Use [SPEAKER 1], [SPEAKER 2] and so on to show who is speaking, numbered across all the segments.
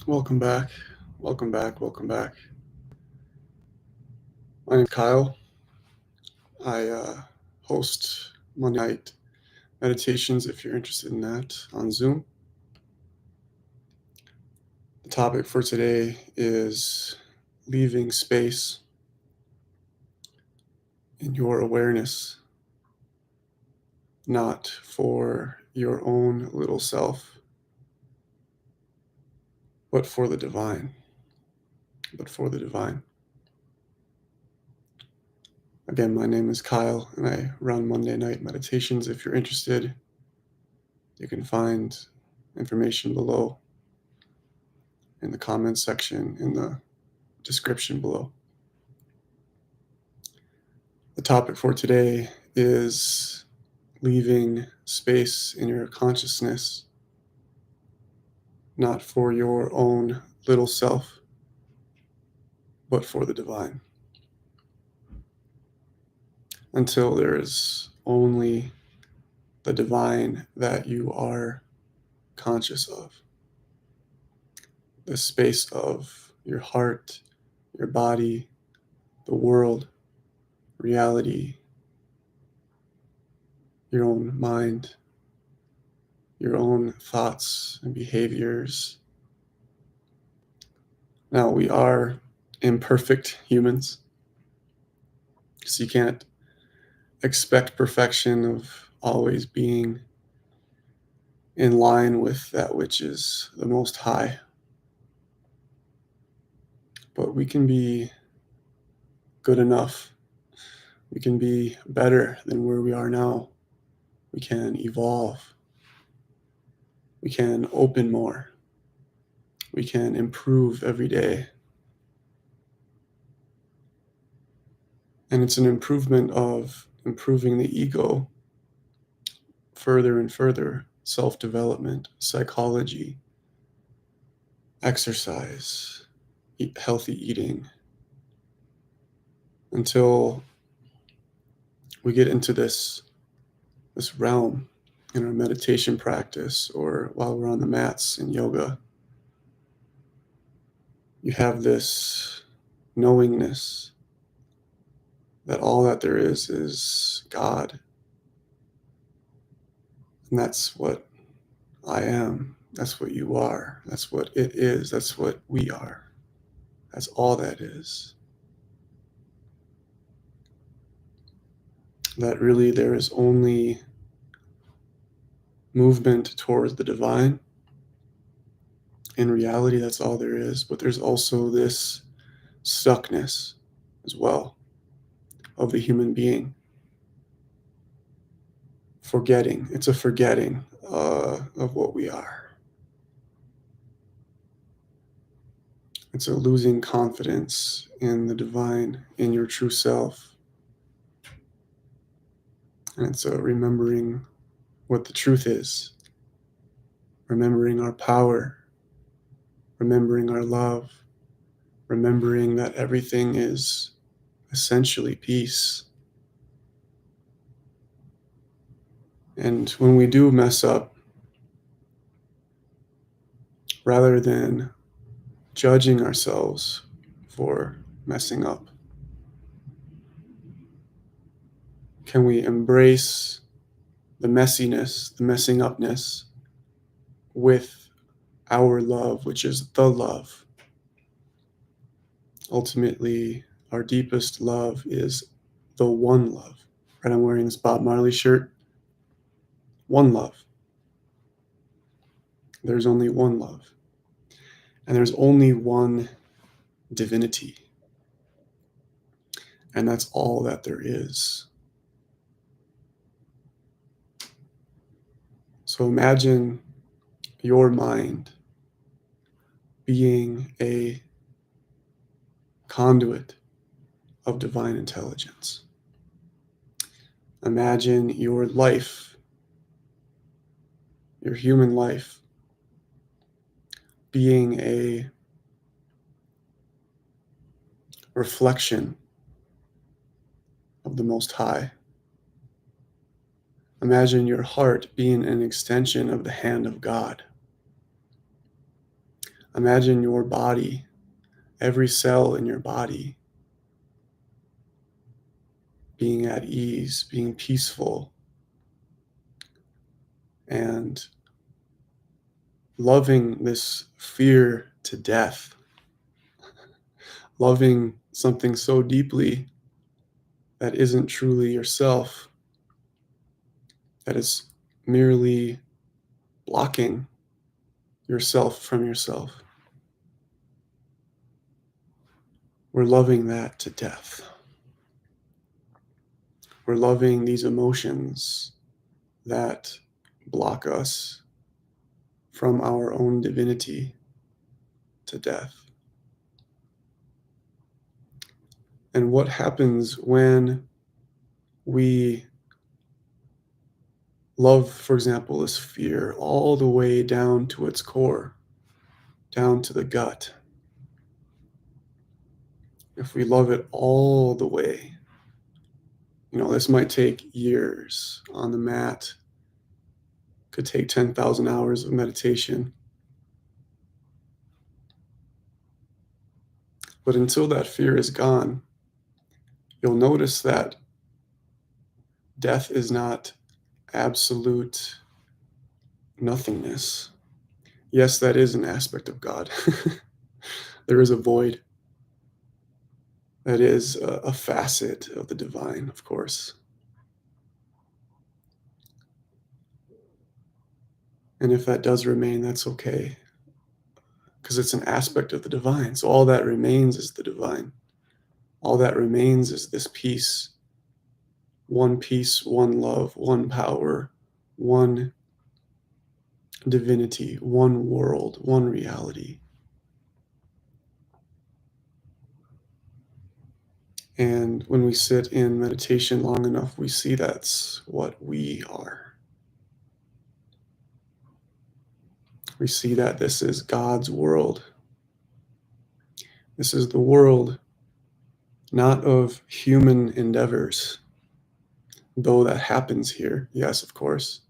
[SPEAKER 1] Welcome back. Welcome back. Welcome back. My name's Kyle. I host Monday night meditations if you're interested in that on Zoom. The topic for today is leaving space in your awareness, not for your own little self, but for the divine. But for the divine. Again, my name is Kyle, and I run Monday night meditations. If you're interested, you can find information below in the comments section, in the description below. The topic for today is leaving space in your consciousness, not for your own little self, but for the divine. Until there is only the divine that you are conscious of. The space of your heart, your body, the world, reality, your own mind, your own thoughts and behaviors. Now, we are imperfect humans, so you can't expect perfection of always being in line with that which is the Most High. But we can be good enough. We can be better than where we are now. We can evolve. We can open more. We can improve every day. And it's an improvement of improving the ego further and further. Self-development, psychology, exercise, healthy eating, until we get into this realm in our meditation practice or while we're on the mats in yoga. You have this knowingness that all that there is God. And that's what I am. That's what you are. That's what it is. That's what we are. That's all that is. That really there is only movement towards the divine. In reality, that's all there is. But there's also this stuckness as well of the human being. Forgetting. It's a forgetting of what we are. It's a losing confidence in the divine, in your true self. And it's a remembering what the truth is, remembering our power, remembering our love, remembering that everything is essentially peace. And when we do mess up, rather than judging ourselves for messing up, can we embrace the messiness, the messing upness with our love, which is the love? Ultimately, our deepest love is the one love. Right, I'm wearing this Bob Marley shirt. One love. There's only one love. And there's only one divinity. And that's all that there is. So imagine your mind being a conduit of divine intelligence. Imagine your life, your human life, being a reflection of the Most High. Imagine your heart being an extension of the hand of God. Imagine your body, every cell in your body, being at ease, being peaceful, and loving this fear to death, loving something so deeply that isn't truly yourself, that is merely blocking yourself from yourself. We're loving that to death. We're loving these emotions that block us from our own divinity to death. And what happens when we love, for example, this fear all the way down to its core, down to the gut? If we love it all the way, this might take years on the mat, could take 10,000 hours of meditation. But until that fear is gone, you'll notice that death is not absolute nothingness. Yes, that is an aspect of God. There is a void. That is a facet of the divine, of course. And if that does remain, that's okay, because it's an aspect of the divine. So all that remains is the divine. All that remains is this peace, one love, one power, one divinity, one world, one reality. And when we sit in meditation long enough, we see that's what we are. We see that this is God's world. This is the world not of human endeavors, though that happens here, yes, of course.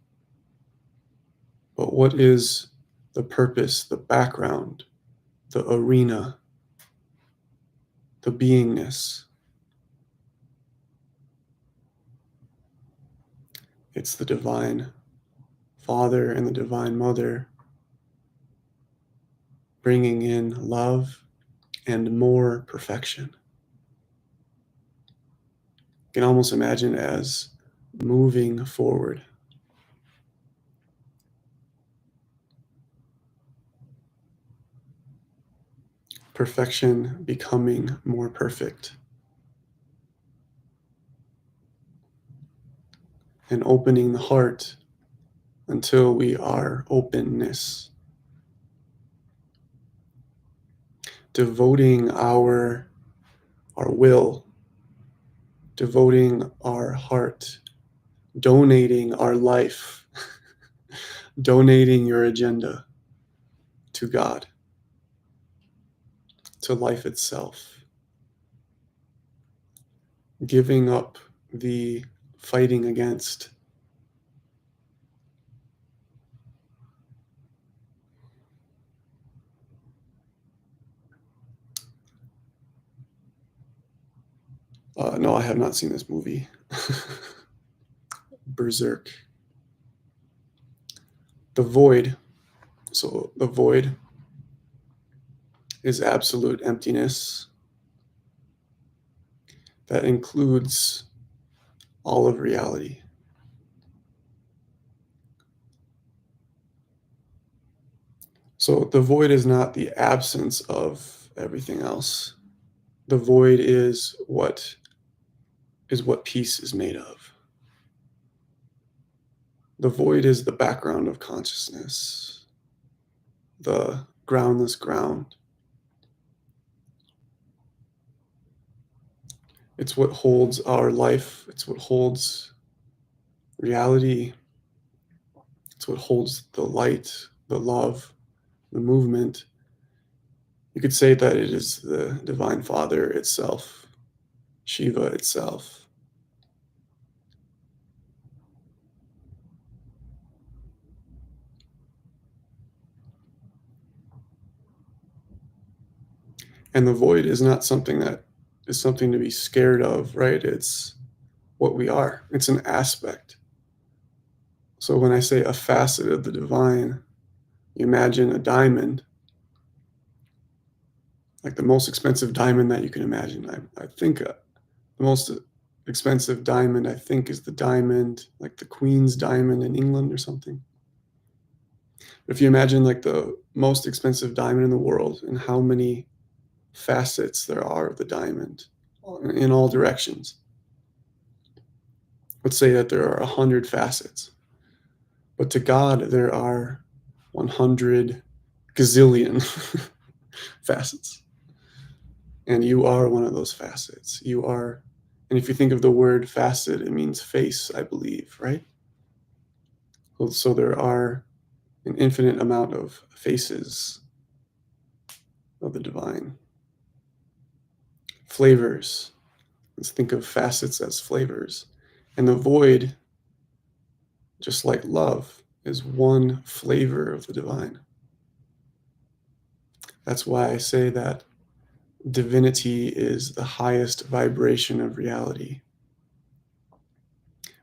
[SPEAKER 1] But what is the purpose, the background, the arena, the beingness? It's the divine Father and the divine Mother bringing in love and more perfection. You can almost imagine it as moving forward. Perfection becoming more perfect. And opening the heart until we are openness. Devoting our will, devoting our heart, donating our life, donating your agenda to God, to life itself. Giving up the fighting against. No, I have not seen this movie. Berserk. The void. So the void is absolute emptiness that includes all of reality. So the void is not the absence of everything else. The void is what peace is made of. The void is the background of consciousness, the groundless ground. It's what holds our life. It's what holds reality. It's what holds the light, the love, the movement. You could say that it is the Divine Father itself, Shiva itself. And the void is not something that is something to be scared of, right? It's what we are, it's an aspect. So when I say a facet of the divine, you imagine a diamond, like the most expensive diamond that you can imagine. I think the most expensive diamond, I think, is the diamond, like the Queen's diamond in England or something. If you imagine like the most expensive diamond in the world and how many facets there are of the diamond in all directions, let's say that there are 100 facets, but to God there are 100 gazillion facets. And you are one of those facets. You are, and if you think of the word facet, it means face, I believe, right? So there are an infinite amount of faces of the divine. Flavors. Let's think of facets as flavors. And the void, just like love, is one flavor of the divine. That's why I say that divinity is the highest vibration of reality,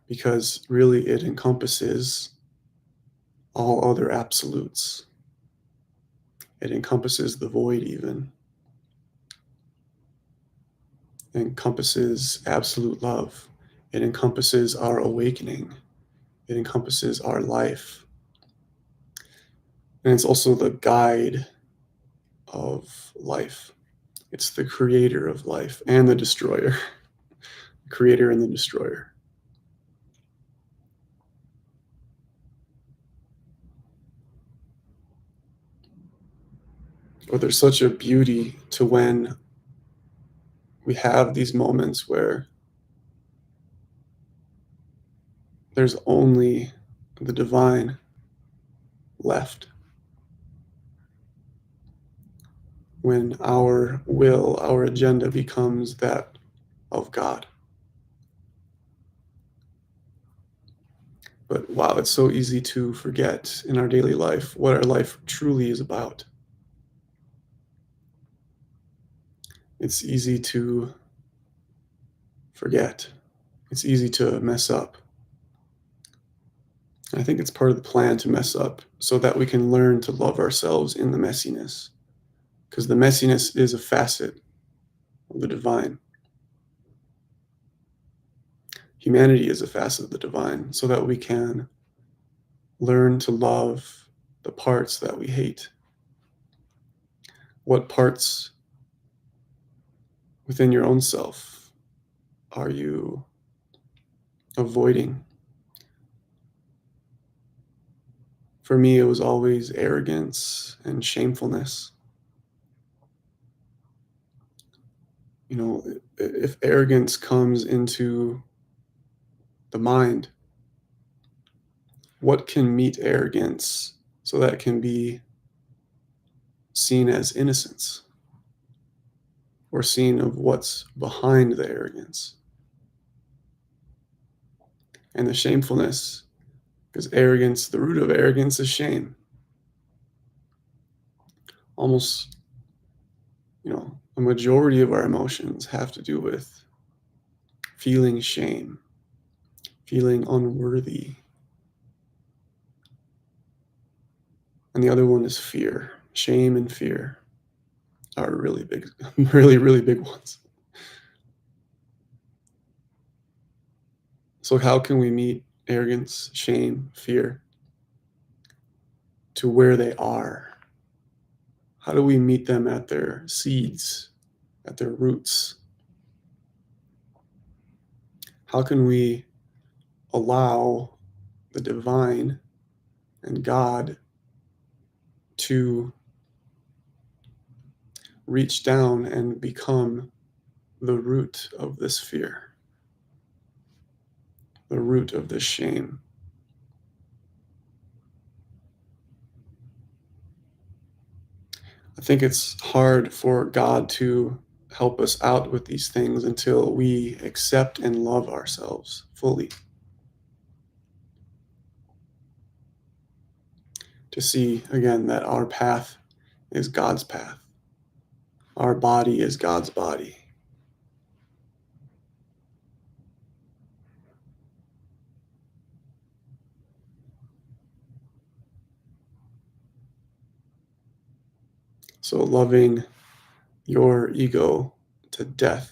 [SPEAKER 1] because really it encompasses all other absolutes. It encompasses the void, even. It encompasses absolute love. It encompasses our awakening. It encompasses our life. And it's also the guide of life. It's the creator of life and the destroyer, the creator and the destroyer. But there's such a beauty to when we have these moments where there's only the divine left. When our will, our agenda becomes that of God. But wow, it's so easy to forget in our daily life what our life truly is about. It's easy to forget. It's easy to mess up. I think it's part of the plan to mess up so that we can learn to love ourselves in the messiness. Because the messiness is a facet of the divine. Humanity is a facet of the divine, so that we can learn to love the parts that we hate. What parts within your own self are you avoiding? For me, it was always arrogance and shamefulness. You know, if arrogance comes into the mind, what can meet arrogance so that it can be seen as innocence or seen of what's behind the arrogance and the shamefulness? Because arrogance, the root of arrogance is shame. Almost, a majority of our emotions have to do with feeling shame, feeling unworthy. And the other one is fear. Shame and fear are really big, really, really big ones. So, how can we meet arrogance, shame, fear to where they are? How do we meet them at their seeds, at their roots? How can we allow the divine and God to reach down and become the root of this fear, the root of this shame? I think it's hard for God to help us out with these things until we accept and love ourselves fully. To see again that our path is God's path. Our body is God's body. So loving your ego to death,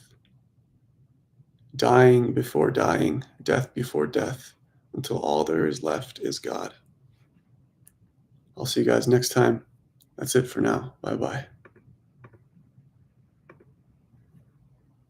[SPEAKER 1] dying before dying, death before death, until all there is left is God. I'll see you guys next time. That's it for now. Bye bye.